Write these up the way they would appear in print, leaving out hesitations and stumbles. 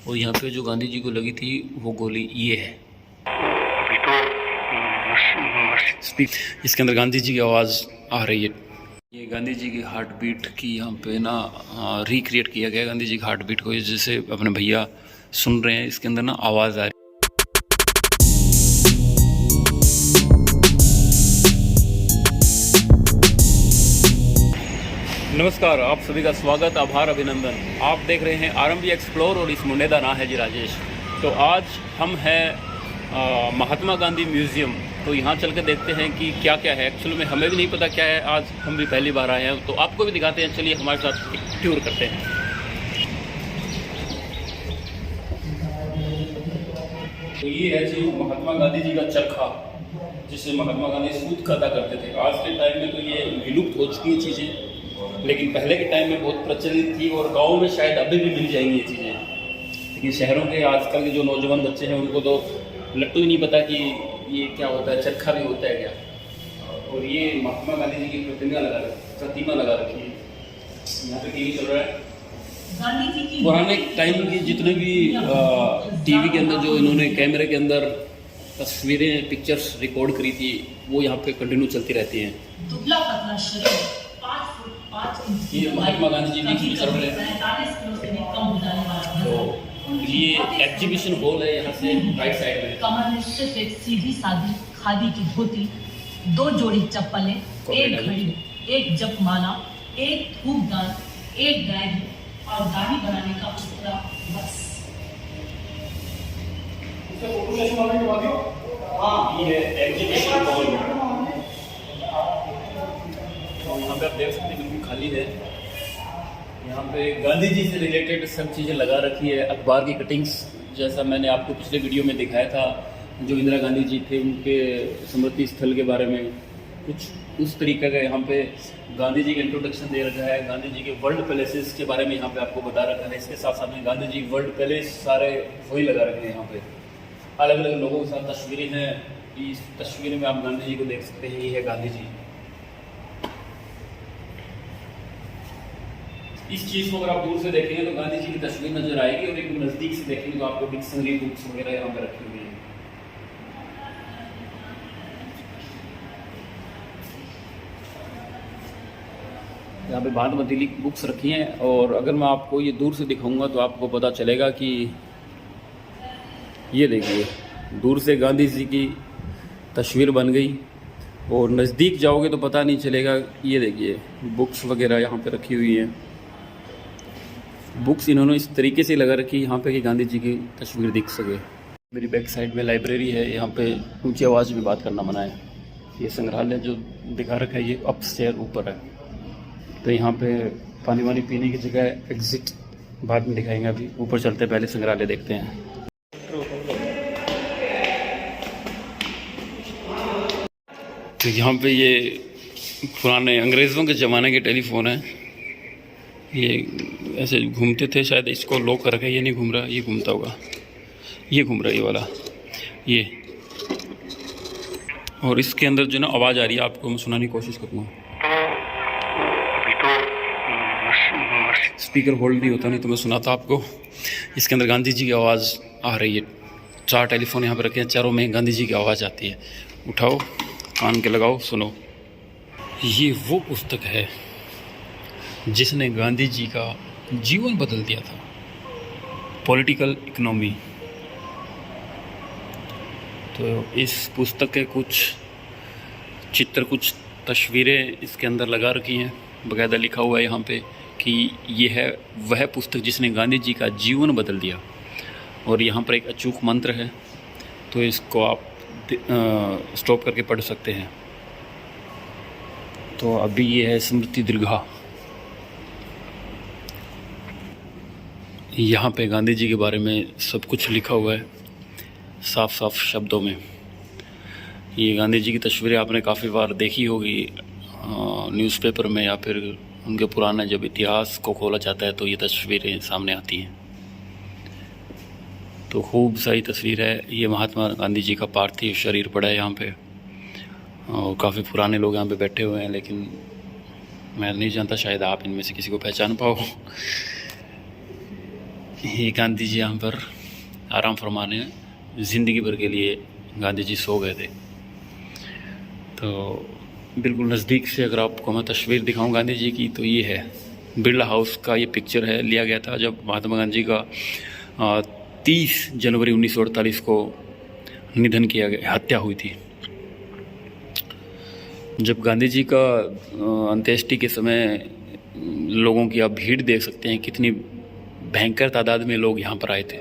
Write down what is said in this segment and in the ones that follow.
और यहाँ पे जो गांधी जी को लगी थी वो गोली ये है। इसके अंदर गांधी जी की आवाज़ आ रही है। ये गांधी जी की हार्ट बीट की यहाँ पे ना रिक्रिएट किया गया गांधी जी की हार्ट बीट को, जैसे अपने भैया सुन रहे हैं, इसके अंदर ना आवाज़ आ रही है। नमस्कार, आप सभी का स्वागत, आभार, अभिनंदन। आप देख रहे हैं आरएमबी एक्सप्लोर और इस मुंडे का नाम है जी राजेश। तो आज हम हैं महात्मा गांधी म्यूज़ियम। तो यहाँ चल के देखते हैं कि क्या क्या है। एक्चुअली में हमें भी नहीं पता क्या है, आज हम भी पहली बार आए हैं, तो आपको भी दिखाते हैं। चलिए हमारे साथ एक टूर करते हैं। तो ये है जी महात्मा गांधी जी का चरखा, जिसे महात्मा गांधी सूत काता करते थे। आज के टाइम में तो ये विलुप्त हो चुकी चीज़ें, लेकिन पहले के टाइम में बहुत प्रचलित थी और गाँव में शायद अभी भी मिल जाएंगी ये चीज़ें। लेकिन शहरों के आजकल के जो नौजवान बच्चे हैं उनको तो लट्टू ही नहीं पता कि ये क्या होता है, चरखा भी होता है क्या। और ये महात्मा गांधी जी की प्रतिमा लगा रखी है। यहाँ पे टीवी चल रहा है। पुराने टाइम की जितने भी टीवी के अंदर जो इन्होंने कैमरे के अंदर तस्वीरें, पिक्चर्स रिकॉर्ड करी थी, वो यहाँ पे कंटिन्यू चलती रहती हैं। दुबला पतला शरीर, 5 फुट 5 इंच ये महात्मा गांधी जी की पिक्चर है। 45 किलो से भी कम उठाने वाला। तो ये एग्जीबिशन हॉल है, यहाँ से राइट साइड में। कमर में सिर्फ एक सीधी सादी खादी की धोती, 2 जोड़ी चप्पलें, एक घड़ी, एक जपमाला, एक धूपदान, एक डायरी और दाढ़ी बनाने का उपकरण, बस। हाँ, ये एग्जीबिशन हॉल। यहाँ पे आप देख सकते हैं बिल्कुल खाली है। यहाँ पे गांधी जी से रिलेटेड सब चीज़ें लगा रखी है। अखबार की कटिंग्स, जैसा मैंने आपको पिछले वीडियो में दिखाया था, जो इंदिरा गांधी जी थे उनके स्मृति स्थल के बारे में, कुछ उस तरीके का यहाँ पे गांधी जी का इंट्रोडक्शन दे रखा है। गांधी जी के वर्ल्ड पैलेसेस के बारे में यहाँ पे आपको बता रखा है। इसके साथ साथ में गांधी जी वर्ल्ड पैलेस सारे वही लगा रखे हैं। यहाँ पे अलग अलग लोगों के साथ तस्वीरें हैं। इस तस्वीर में आप गांधी जी को देख सकते हैं। ये है गांधी जी। इस चीज़ को अगर आप दूर से देखेंगे तो गांधी जी की तस्वीर नजर आएगी, और एक नज़दीक से देखेंगे तो आपको डिक्शनरी बुक्स वगैरह यहाँ पे रखी हुई है। यहाँ पे भांत बदीली बुक्स रखी हैं, और अगर मैं आपको ये दूर से दिखाऊंगा तो आपको पता चलेगा कि ये देखिए, दूर से गांधी जी की तस्वीर बन गई, और नज़दीक जाओगे तो पता नहीं चलेगा। ये देखिए बुक्स वगैरह यहाँ पे रखी हुई हैं। बुक्स इन्होंने इस तरीके से लगा रखी यहाँ पे कि गांधी जी की तस्वीर दिख सके। मेरी बैक साइड में लाइब्रेरी है। यहाँ पे ऊंची आवाज़ में बात करना मना है। ये संग्रहालय जो दिखा रखा है ये अपस्टेयर ऊपर है। तो यहाँ पे पानी वानी पीने की जगह, एग्जिट बाद में दिखाएंगे। अभी ऊपर चलते पहले संग्रहालय देखते हैं। तो यहाँ पे ये पुराने अंग्रेज़ों के ज़माने के टेलीफोन हैं। ये ऐसे घूमते थे, शायद इसको लॉक कर रखा है। ये नहीं घूम रहा, ये घूमता होगा, ये घूम रहा है ये वाला, ये। और इसके अंदर जो ना आवाज़ आ रही है, आपको मैं सुनाने की कोशिश करूँगा। स्पीकर होल्ड नहीं होता, नहीं तो मैं सुनाता आपको। इसके अंदर गांधी जी की आवाज़ आ रही है। 4 टेलीफोन यहाँ पर रखे हैं, चारों में गांधी जी की आवाज़ आती है। उठाओ, कान के लगाओ, सुनो। ये वो पुस्तक है जिसने गांधी जी का जीवन बदल दिया था, पॉलिटिकल इकोनॉमी। तो इस पुस्तक के कुछ चित्र, कुछ तस्वीरें इसके अंदर लगा रखी हैं। बाकायदा लिखा हुआ है यहाँ पे कि ये है वह पुस्तक जिसने गांधी जी का जीवन बदल दिया। और यहाँ पर एक अचूक मंत्र है, तो इसको आप स्टॉप करके पढ़ सकते हैं। तो अभी ये है स्मृति दीर्घा। यहाँ पे गांधी जी के बारे में सब कुछ लिखा हुआ है साफ साफ शब्दों में। ये गांधी जी की तस्वीरें आपने काफ़ी बार देखी होगी न्यूज़पेपर में, या फिर उनके पुराना जब इतिहास को खोला जाता है तो ये तस्वीरें सामने आती हैं। तो खूब सारी तस्वीर है। ये महात्मा गांधी जी का पार्थिव शरीर पड़ा है यहाँ पे, और काफ़ी पुराने लोग यहाँ पे बैठे हुए हैं, लेकिन मैं नहीं जानता, शायद आप इनमें से किसी को पहचान पाओ। ये गांधी जी यहाँ पर आराम फरमाने ज़िंदगी भर के लिए गांधी जी सो गए थे। तो बिल्कुल नज़दीक से अगर आपको मैं तस्वीर दिखाऊं गांधी जी की, तो ये है बिरला हाउस का ये पिक्चर है, लिया गया था जब महात्मा गांधी का 30 जनवरी 1948 को निधन किया गया, हत्या हुई थी। जब गांधी जी का अंत्येष्टि के समय लोगों की आप भीड़ देख सकते हैं, कितनी भयंकर तादाद में लोग यहाँ पर आए थे।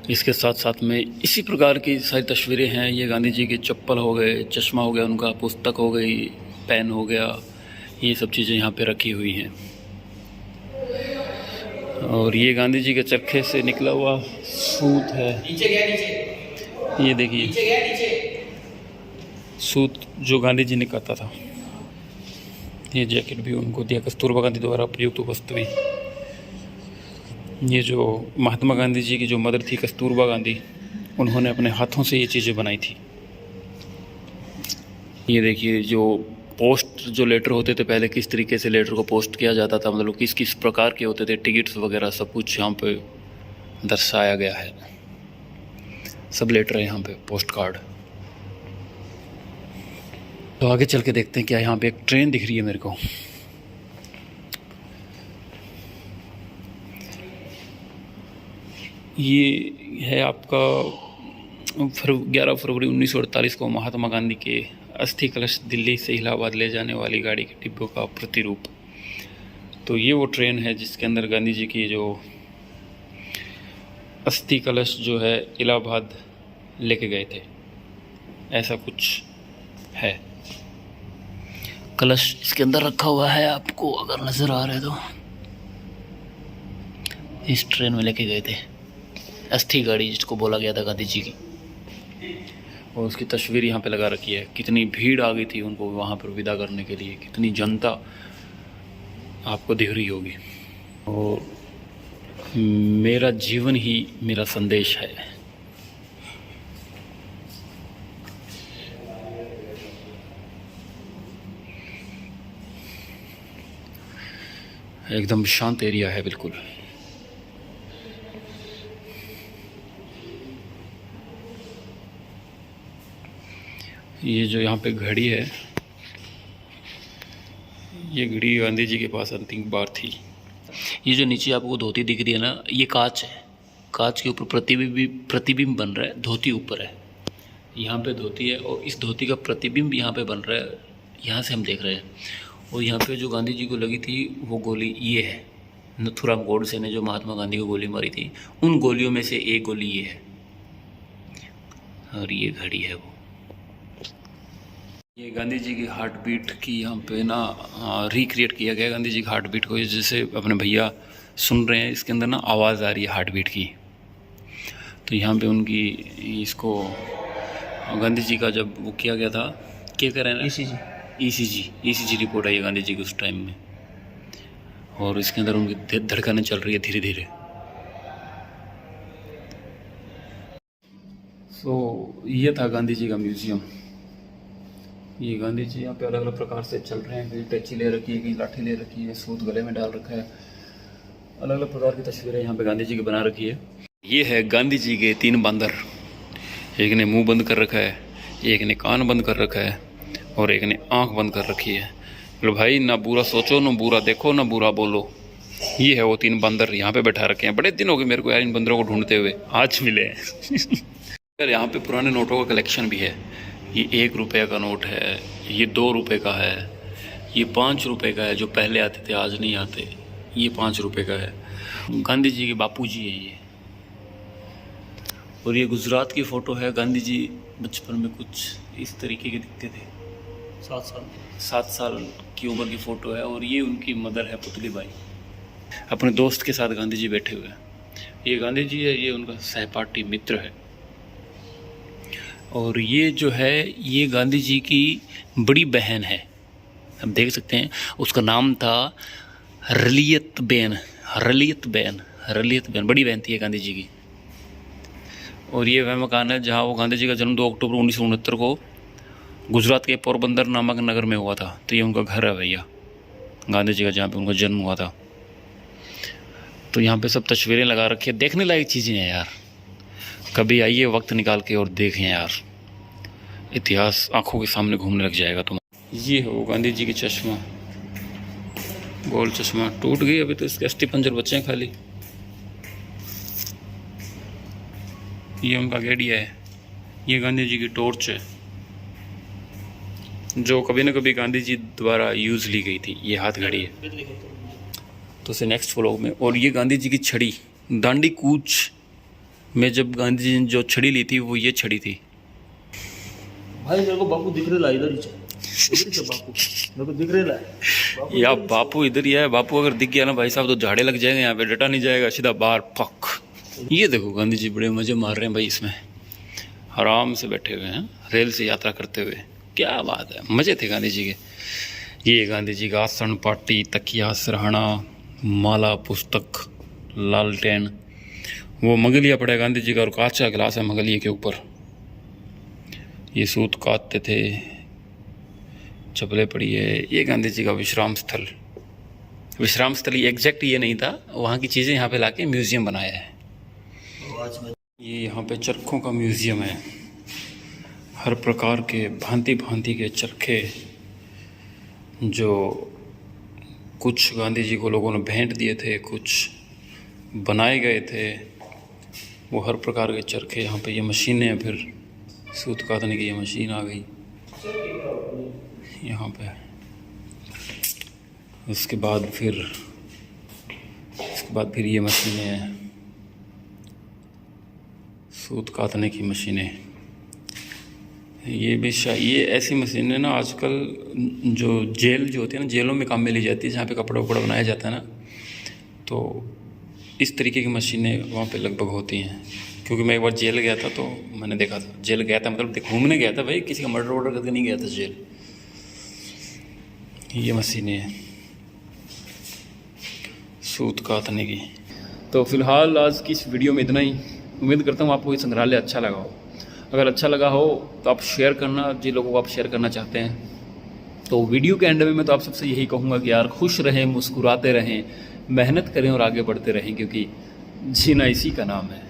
इसके साथ साथ में इसी प्रकार की सारी तस्वीरें हैं। ये गांधी जी के चप्पल हो गए, चश्मा हो गया उनका, पुस्तक हो गई, पेन हो गया, ये सब चीज़ें यहाँ पे रखी हुई हैं। और ये गांधी जी के चरखे से निकला हुआ सूत है, नीचे गया नीचे, ये देखिए नीचे गया नीचे, सूत जो गांधी जी ने काता था। ये जैकेट भी उनको दिया, कस्तूरबा गांधी द्वारा प्रयुक्त वस्तु भी। ये जो महात्मा गांधी जी की जो मदर थी कस्तूरबा गांधी, उन्होंने अपने हाथों से ये चीज़ें बनाई थी। ये देखिए जो पोस्ट जो लेटर होते थे पहले, किस तरीके से लेटर को पोस्ट किया जाता था, मतलब किस किस प्रकार के होते थे, टिकट्स वगैरह सब कुछ यहाँ पे दर्शाया गया है। सब लेटर है यहाँ पे, पोस्ट कार्ड। तो आगे चल के देखते हैं क्या। यहाँ पे एक ट्रेन दिख रही है मेरे को। ये है आपका 11 फरवरी 1948 को महात्मा गांधी के अस्थि कलश दिल्ली से इलाहाबाद ले जाने वाली गाड़ी के डिब्बों का प्रतिरूप। तो ये वो ट्रेन है जिसके अंदर गांधी जी की जो अस्थि कलश जो है इलाहाबाद लेके गए थे, ऐसा कुछ है। कलश इसके अंदर रखा हुआ है, आपको अगर नज़र आ रहा है तो। इस ट्रेन में लेके गए थे, अस्थि गाड़ी जिसको बोला गया था गांधी जी की। और उसकी तस्वीर यहाँ पे लगा रखी है। कितनी भीड़ आ गई थी उनको वहाँ पर विदा करने के लिए, कितनी जनता आपको दिख रही होगी। और मेरा जीवन ही मेरा संदेश है। एकदम शांत एरिया है बिल्कुल। ये जो यहाँ पे घड़ी है, ये घड़ी गांधी जी के पास अंतिम बार थी। ये जो नीचे आपको धोती दिख रही है ना, ये कांच है। कांच के ऊपर प्रतिबिंब बन रहा है, धोती ऊपर है, यहाँ पे धोती है और इस धोती का प्रतिबिंब यहाँ पे बन रहा है, यहाँ से हम देख रहे हैं। और यहाँ पे जो गांधी जी को लगी थी वो गोली ये है, नथुराम गोडसे ने जो महात्मा गांधी को गोली मारी थी, उन गोलियों में से एक गोली ये है। और ये घड़ी है वो। ये गांधी जी की हार्ट बीट की यहाँ पे ना रिक्रिएट किया गया गांधी जी की हार्ट बीट को। जैसे अपने भैया सुन रहे हैं, इसके अंदर ना आवाज़ आ रही है हार्ट बीट की। तो यहाँ पे उनकी इसको गांधी जी का जब वो किया गया था, क्या कह रहे हैं, ईसीजी रिपोर्ट आई है गांधी जी की उस टाइम में। और इसके अंदर उनकी धड़कनें चल रही है धीरे धीरे। तो ये था गांधी जी का म्यूजियम। ये गांधी जी यहाँ पे अलग अलग प्रकार से चल रहे हैं। कहीं टैची ले रखी है, कहीं लाठी ले रखी है, सूत गले में डाल रखा है। अलग अलग प्रकार की तस्वीरें यहाँ पे गांधी जी की बना रखी है। ये है गांधी जी के 3 बंदर। एक ने मुंह बंद कर रखा है, एक ने कान बंद कर रखा है और एक ने आंख बंद कर रखी है। बोलो भाई, ना बुरा सोचो, ना बुरा देखो, ना बुरा बोलो। ये है वो 3 बंदर यहाँ पे बैठा रखे हैं। बड़े दिन हो गए मेरे को यार इन बंदरों को ढूंढते हुए, आज मिले हैं। यहाँ पे पुराने नोटों का कलेक्शन भी है। ये 1 रुपये का नोट है, ये 2 रुपये का है, ये 5 रुपये का है जो पहले आते थे आज नहीं आते, ये 5 रुपये का है। गांधी जी के बापूजी हैं ये। और ये गुजरात की फ़ोटो है। गांधी जी बचपन में कुछ इस तरीके के दिखते थे। 7 साल की उम्र की फ़ोटो है। और ये उनकी मदर है पुतली बाई, अपने दोस्त के साथ गांधी जी बैठे हुए हैं। ये गांधी जी है, ये उनका सहपाठी मित्र है। और ये जो है ये गांधी जी की बड़ी बहन है, हम देख सकते हैं। उसका नाम था रलियत बेन, बड़ी बहन थी गांधी जी की। और ये वह मकान है जहाँ वो गांधी जी का जन्म 2 अक्टूबर 1969 को गुजरात के पोरबंदर नामक नगर में हुआ था। तो ये उनका घर है भैया, गांधी जी का, जहाँ पे उनका जन्म हुआ था। तो यहाँ पे सब तस्वीरें लगा रखी है, देखने लायक चीज़ें हैं यार। कभी आइए वक्त निकाल के और देखें यार, इतिहास आंखों के सामने घूमने लग जाएगा तुम। ये हो गांधी जी की चश्मा, गोल चश्मा, टूट गई अभी तो इसके अस्थि पंजर बचे हैं खाली। ये उनका गेड़िया है, ये गांधी जी की टॉर्च है जो कभी न कभी गांधी जी द्वारा यूज़ ली गई थी। ये हाथ घड़ी है तो उसे नेक्स्ट व्लॉग में। और ये गांधी जी की छड़ी, दांडी कूच में जब गांधी जी ने जो छड़ी ली थी वो ये छड़ी थी। भाई मेरे को बापू दिख रहा है इधर ही बापू मेरे को दिख रहा है या बापू इधर ही है। बापू अगर दिख गया ना भाई साहब तो झाड़े लग जाएंगे, यहाँ पे डटा नहीं जाएगा, सीधा बाहर पक। ये देखो गांधी जी बड़े मजे मार रहे हैं भाई, इसमें आराम से बैठे हुए हैं रेल से यात्रा करते हुए। क्या बात है, मजे थे गांधी जी के। ये गांधी जी का आसन, पाटी, तकिया, सरहाना, माला, पुस्तक, लालटेन, वो मगलिया पड़ा है गांधी जी का और कांच का गिलास है मगलिए के ऊपर। ये सूत काटते थे, चपले पड़ी है। ये गांधी जी का विश्राम स्थल, विश्राम स्थल ये एग्जैक्ट ये नहीं था, वहाँ की चीज़ें यहाँ पे लाके म्यूज़ियम बनाया है। ये यहाँ पे चरखों का म्यूज़ियम है, हर प्रकार के भांति भांति के चरखे जो कुछ गांधी जी को लोगों ने भेंट दिए थे, कुछ बनाए गए थे, वो हर प्रकार के चरखे। यहाँ पे ये मशीनें हैं, फिर सूत काटने की ये मशीन आ गई यहाँ पे। उसके बाद फिर ये मशीनें हैं, सूत काटने की मशीनें। ये भी ये ऐसी मशीनें ना आजकल जो जेल जो होती है ना, जेलों में काम में ली जाती है, जहाँ पे कपड़ा वपड़ा बनाया जाता है ना, तो इस तरीके की मशीनें वहाँ पे लगभग होती हैं। क्योंकि मैं एक बार जेल गया था तो मैंने देखा था, जेल गया था मतलब घूमने गया था भाई, किसी का मर्डर वर्डर करके नहीं गया था जेल। ये मशीनें हैं सूत काटने की। तो फिलहाल आज की इस वीडियो में इतना ही। उम्मीद करता हूँ आपको ये संग्रहालय अच्छा लगा हो। अगर अच्छा लगा हो तो आप शेयर करना, जिन लोगों को आप शेयर करना चाहते हैं। तो वीडियो के एंड में मैं तो आप सबसे यही कहूँगा कि यार खुश रहें, मुस्कुराते रहें, मेहनत करें और आगे बढ़ते रहें, क्योंकि जीना इसी का नाम है।